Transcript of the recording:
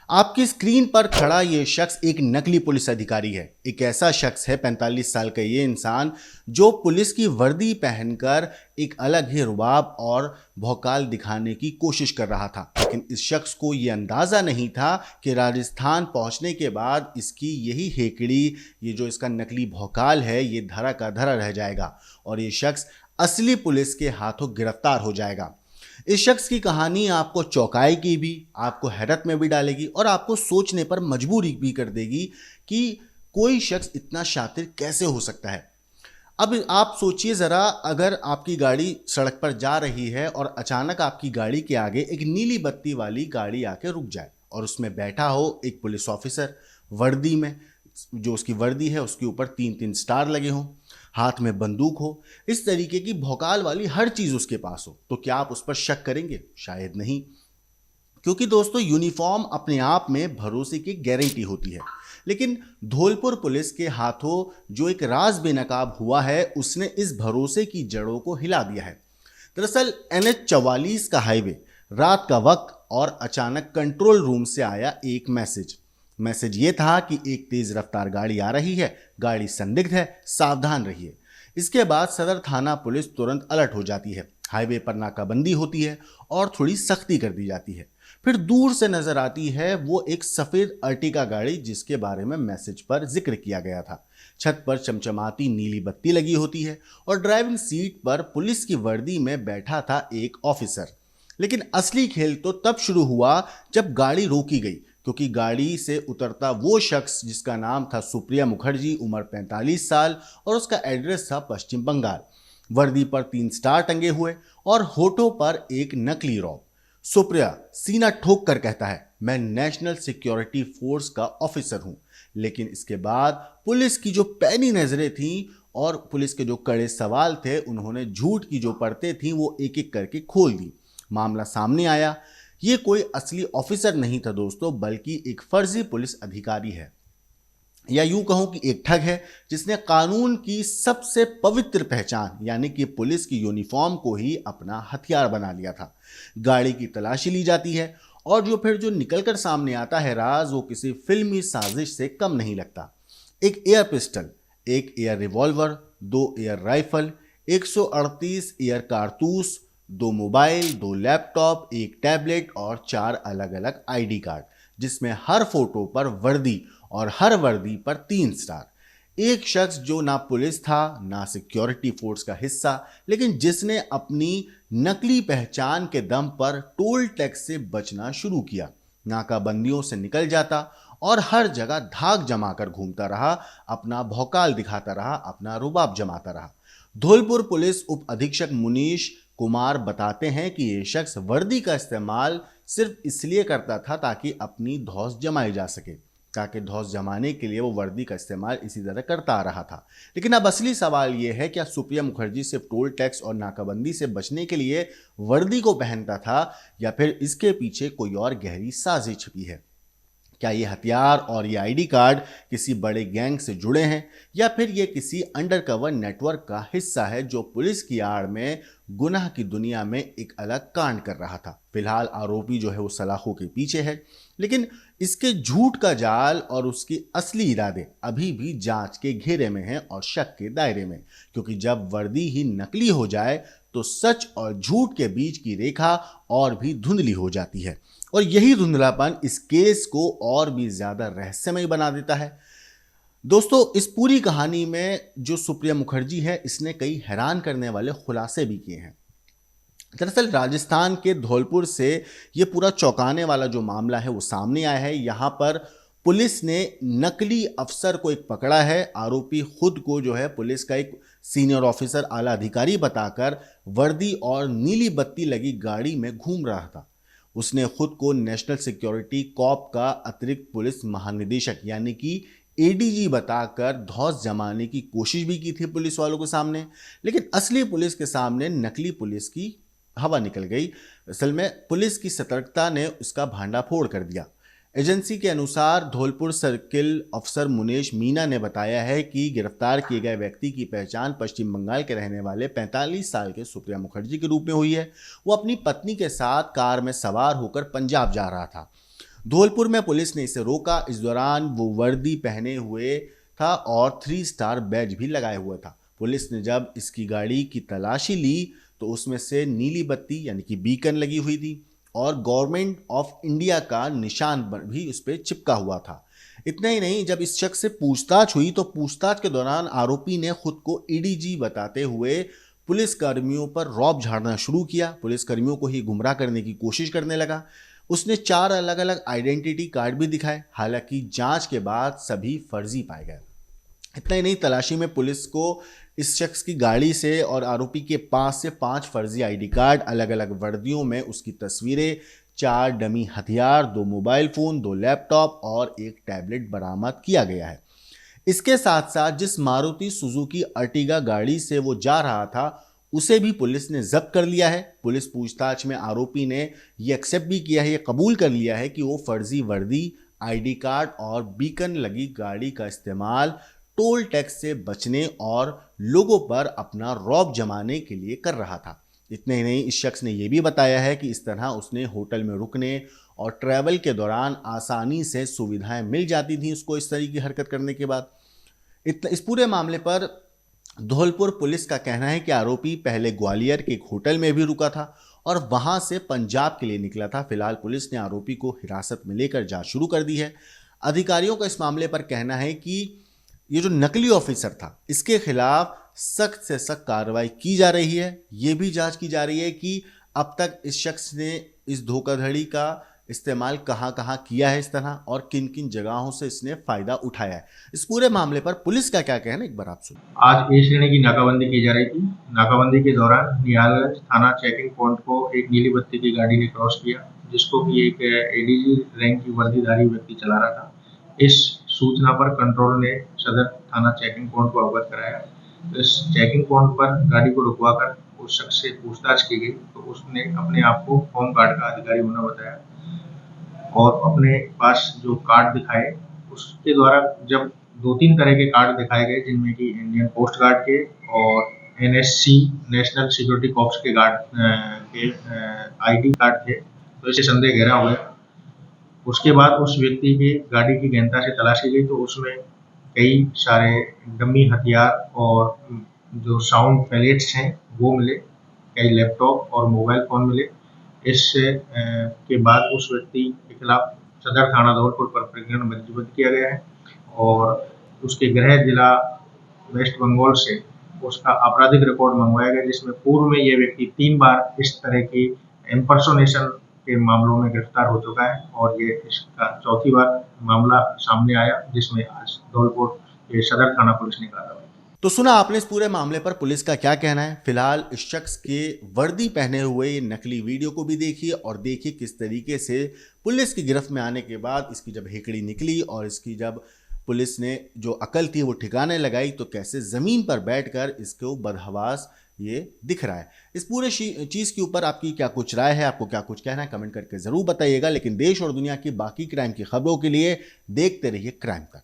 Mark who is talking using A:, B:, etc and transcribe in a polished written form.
A: आपकी स्क्रीन पर खड़ा ये शख्स एक नकली पुलिस अधिकारी है। एक ऐसा शख्स है 45 साल का ये इंसान जो पुलिस की वर्दी पहनकर एक अलग ही रुबाब और भौकाल दिखाने की कोशिश कर रहा था। लेकिन इस शख्स को ये अंदाजा नहीं था कि राजस्थान पहुंचने के बाद इसकी यही हेकड़ी, ये जो इसका नकली भौकाल है, ये धरा का धरा रह जाएगा और ये शख्स असली पुलिस के हाथों गिरफ्तार हो जाएगा। इस शख्स की कहानी आपको चौंकाएगी भी, आपको हैरत में भी डालेगी और आपको सोचने पर मजबूर भी कर देगी कि कोई शख्स इतना शातिर कैसे हो सकता है। अब आप सोचिए ज़रा, अगर आपकी गाड़ी सड़क पर जा रही है और अचानक आपकी गाड़ी के आगे एक नीली बत्ती वाली गाड़ी आके रुक जाए और उसमें बैठा हो एक पुलिस ऑफिसर वर्दी में, जो उसकी वर्दी है उसके ऊपर 3-3 स्टार लगे हों, हाथ में बंदूक हो, इस तरीके की भौकाल वाली हर चीज़ उसके पास हो, तो क्या आप उस पर शक करेंगे? शायद नहीं। क्योंकि दोस्तों, यूनिफॉर्म अपने आप में भरोसे की गारंटी होती है। लेकिन धौलपुर पुलिस के हाथों जो एक राज बेनकाब हुआ है, उसने इस भरोसे की जड़ों को हिला दिया है। दरअसल NH 44 का हाईवे, रात का वक्त, और अचानक कंट्रोल रूम से आया एक मैसेज ये था कि एक तेज रफ्तार गाड़ी आ रही है, गाड़ी संदिग्ध है, सावधान रहिए। इसके बाद सदर थाना पुलिस तुरंत अलर्ट हो जाती है, हाईवे पर नाकाबंदी होती है और थोड़ी सख्ती कर दी जाती है। फिर दूर से नजर आती है वो एक सफेद अर्टिगा गाड़ी जिसके बारे में मैसेज पर जिक्र किया गया था। छत पर चमचमाती नीली बत्ती लगी होती है और ड्राइविंग सीट पर पुलिस की वर्दी में बैठा था एक ऑफिसर। लेकिन असली खेल तो तब शुरू हुआ जब गाड़ी रोकी गई, क्योंकि गाड़ी से उतरता वो शख्स जिसका नाम था सुप्रिया मुखर्जी, उम्र 45 साल, और उसका एड्रेस था पश्चिम बंगाल। वर्दी पर 3 स्टार टंगे हुए और होठों पर एक नकली रौब। सुप्रिया सीना ठोक कर कहता है, मैं नेशनल सिक्योरिटी फोर्स का ऑफिसर हूं। लेकिन इसके बाद पुलिस की जो पैनी नजरें थीं और पुलिस के जो कड़े सवाल थे, उन्होंने झूठ की जो परतें थीं वो एक एक करके खोल दी। मामला सामने आया, ये कोई असली ऑफिसर नहीं था दोस्तों, बल्कि एक फर्जी पुलिस अधिकारी है, या यूं कहूं कि एक ठग है जिसने कानून की सबसे पवित्र पहचान यानी कि पुलिस की यूनिफॉर्म को ही अपना हथियार बना लिया था। गाड़ी की तलाशी ली जाती है और जो निकलकर सामने आता है राज, वो किसी फिल्मी साजिश से कम नहीं लगता। एक एयर पिस्टल, एक air revolver, 2 air rifle, 138 air कारतूस, 2 मोबाइल, 2 लैपटॉप, एक टैबलेट और 4 अलग अलग ID कार्ड, जिसमें हर फोटो पर वर्दी और हर वर्दी पर 3 स्टार। एक शख्स जो ना पुलिस था ना सिक्योरिटी फोर्स का हिस्सा, लेकिन जिसने अपनी नकली पहचान के दम पर टोल टैक्स से बचना शुरू किया, नाकाबंदियों से निकल जाता और हर जगह धाक जमाकर घूमता रहा, अपना भौकाल दिखाता रहा, अपना रुबाब जमाता रहा। धौलपुर पुलिस उप अधीक्षक मुनीश कुमार बताते हैं कि ये शख्स वर्दी का इस्तेमाल सिर्फ इसलिए करता था ताकि अपनी धौंस जमाई जा सके, ताकि धौंस जमाने के लिए वो वर्दी का इस्तेमाल इसी तरह करता आ रहा था। लेकिन अब असली सवाल ये है, क्या सुप्रिया मुखर्जी सिर्फ टोल टैक्स और नाकाबंदी से बचने के लिए वर्दी को पहनता था, या फिर इसके पीछे कोई और गहरी साजिश छिपी है? क्या ये हथियार और ये ID कार्ड किसी बड़े गैंग से जुड़े हैं, या फिर ये किसी अंडरकवर नेटवर्क का हिस्सा है जो पुलिस की आड़ में गुनाह की दुनिया में एक अलग कांड कर रहा था? फिलहाल आरोपी जो है वो सलाखों के पीछे है, लेकिन इसके झूठ का जाल और उसकी असली इरादे अभी भी जांच के घेरे में हैं और शक के दायरे में, क्योंकि जब वर्दी ही नकली हो जाए तो सच और झूठ के बीच की रेखा और भी धुंधली हो जाती है, और यही धुंधलापन इस केस को और भी ज्यादा रहस्यमय बना देता है। दोस्तों, इस पूरी कहानी में जो सुप्रिया मुखर्जी है, इसने कई हैरान करने वाले खुलासे भी किए हैं। दरअसल राजस्थान के धौलपुर से ये पूरा चौंकाने वाला जो मामला है वो सामने आया है। यहाँ पर पुलिस ने नकली अफसर को एक पकड़ा है। आरोपी खुद को जो है पुलिस का एक सीनियर ऑफिसर, आला अधिकारी बताकर वर्दी और नीली बत्ती लगी गाड़ी में घूम रहा था। उसने खुद को नेशनल सिक्योरिटी कॉप का अतिरिक्त पुलिस महानिदेशक यानी कि ADG बताकर धौंस जमाने की कोशिश भी की थी पुलिस वालों के सामने, लेकिन असली पुलिस के सामने नकली पुलिस की हवा निकल गई। असल में पुलिस की सतर्कता ने उसका भांडाफोड़ कर दिया। एजेंसी के अनुसार धौलपुर सर्किल अफसर मुनेश मीना ने बताया है कि गिरफ्तार किए गए व्यक्ति की पहचान पश्चिम बंगाल के रहने वाले 45 साल के सुप्रिया मुखर्जी के रूप में हुई है। वो अपनी पत्नी के साथ कार में सवार होकर पंजाब जा रहा था। धौलपुर में पुलिस ने इसे रोका। इस दौरान वो वर्दी पहने हुए था और 3 स्टार बैज भी लगाए हुआ था। पुलिस ने जब इसकी गाड़ी की तलाशी ली तो उसमें से नीली बत्ती यानी कि बीकन लगी हुई थी और गवर्नमेंट ऑफ इंडिया का निशान भी उस पर चिपका हुआ था। इतना ही नहीं, जब इस शख्स से पूछताछ हुई तो पूछताछ के दौरान आरोपी ने खुद को एडीजी बताते हुए पुलिस कर्मियों पर रौब झाड़ना शुरू किया। पुलिस कर्मियों को ही गुमराह करने की कोशिश करने लगा। उसने 4 अलग अलग आइडेंटिटी कार्ड भी दिखाए, हालांकि जांच के बाद सभी फर्जी पाए गए। इतना ही नहीं, तलाशी में पुलिस को इस शख्स की गाड़ी से और आरोपी के पास से 5 फर्जी आईडी कार्ड, अलग अलग वर्दियों में उसकी तस्वीरें, 4 डमी हथियार, 2 मोबाइल फ़ोन, 2 लैपटॉप और 1 टैबलेट बरामद किया गया है। इसके साथ साथ जिस मारुति सुजुकी अर्टिगा गाड़ी से वो जा रहा था उसे भी पुलिस ने जब्त कर लिया है। पुलिस पूछताछ में आरोपी ने ये एक्सेप्ट भी किया है, ये कबूल कर लिया है कि वो फर्जी वर्दी, आईडी कार्ड और बीकन लगी गाड़ी का इस्तेमाल टोल टैक्स से बचने और लोगों पर अपना रौब जमाने के लिए कर रहा था। इतने ही नहीं, इस शख्स ने यह भी बताया है कि इस तरह उसने होटल में रुकने और ट्रैवल के दौरान आसानी से सुविधाएं मिल जाती थी उसको इस तरह की हरकत करने के बाद। इस पूरे मामले पर धौलपुर पुलिस का कहना है कि आरोपी पहले ग्वालियर के एक होटल में भी रुका था और वहां से पंजाब के लिए निकला था। फिलहाल पुलिस ने आरोपी को हिरासत में लेकर जांच शुरू कर दी है। अधिकारियों का इस मामले पर कहना है कि ये जो नकली ऑफिसर था इसके खिलाफ सख्त से सख्त कार्रवाई की जा रही है। ये भी जांच की जा रही है कि अब तक इस शख्स ने इस धोखाधड़ी का इस्तेमाल कहाँ कहाँ किया है इस तरह और किन किन जगहों से इसने फायदा उठाया है। इस पूरे मामले पर पुलिस का क्या कहना है, एक बार आप सुनिए।
B: आज ए श्रेणी की नाकाबंदी की जा रही थी। नाकाबंदी के दौरान निहालगंज थाना चेकिंग पॉइंट को एक नीली बत्ती की गाड़ी ने क्रॉस किया, जिसको कि एक एडीजी रैंक की वर्दीधारी व्यक्ति चला रहा था। इस सूचना पर कंट्रोल ने सदर थाना चेकिंग पॉइंट को अवगत कराया। इस चेकिंग पॉइंट पर गाड़ी को रुकवाकर उस शख्स से पूछताछ की गई तो उसने अपने आप को होम गार्ड का अधिकारी होना बताया और अपने पास जो कार्ड दिखाए उसके द्वारा जब 2-3 तरह के कार्ड दिखाए गए, जिनमें कि इंडियन कोस्ट गार्ड के और एनएससी नेशनल सिक्योरिटी कॉर्प्स के गार्ड के आईडी कार्ड थे, तो इसे संदेह गहरा हो गया। उसके बाद उस व्यक्ति की गाड़ी की गहनता से तलाशी गई तो उसमें कई सारे डमी हथियार और जो साउंड पैलेट्स हैं वो मिले, कई लैपटॉप और मोबाइल फ़ोन मिले। इस के बाद उस व्यक्ति के खिलाफ सदर थाना धौलपुर पर प्रकरण पंजीबद्ध किया गया है और उसके गृह जिला वेस्ट बंगाल से उसका आपराधिक रिकॉर्ड मंगवाया गया, जिसमें पूर्व में यह व्यक्ति 3 बार इस तरह की इम्पर्सोनेशन के मामलों में गिरफ्तार हो चुका है और ये इसका 4थी बार मामला सामने आया, जिसमें आज धौलपुर के सदर थाना पुलिस ने कार्रवाई।
A: तो सुना आपने इस पूरे मामले पर पुलिस का क्या कहना है। फिलहाल इस शख्स के वर्दी पहने हुए ये नकली वीडियो को भी देखिए और देखिए किस तरीके से पुलिस की गिरफ्त में आने के बाद इसकी जब हेकड़ी निकली और इसकी जब पुलिस ने जो अकल थी वो ठिकाने लगाई तो कैसे ज़मीन पर बैठकर इसको बदहवास ये दिख रहा है। इस पूरे चीज़ के ऊपर आपकी क्या कुछ राय है, आपको क्या कुछ कहना है, कमेंट करके ज़रूर बताइएगा। लेकिन देश और दुनिया की बाकी क्राइम की खबरों के लिए देखते रहिए क्राइम तक।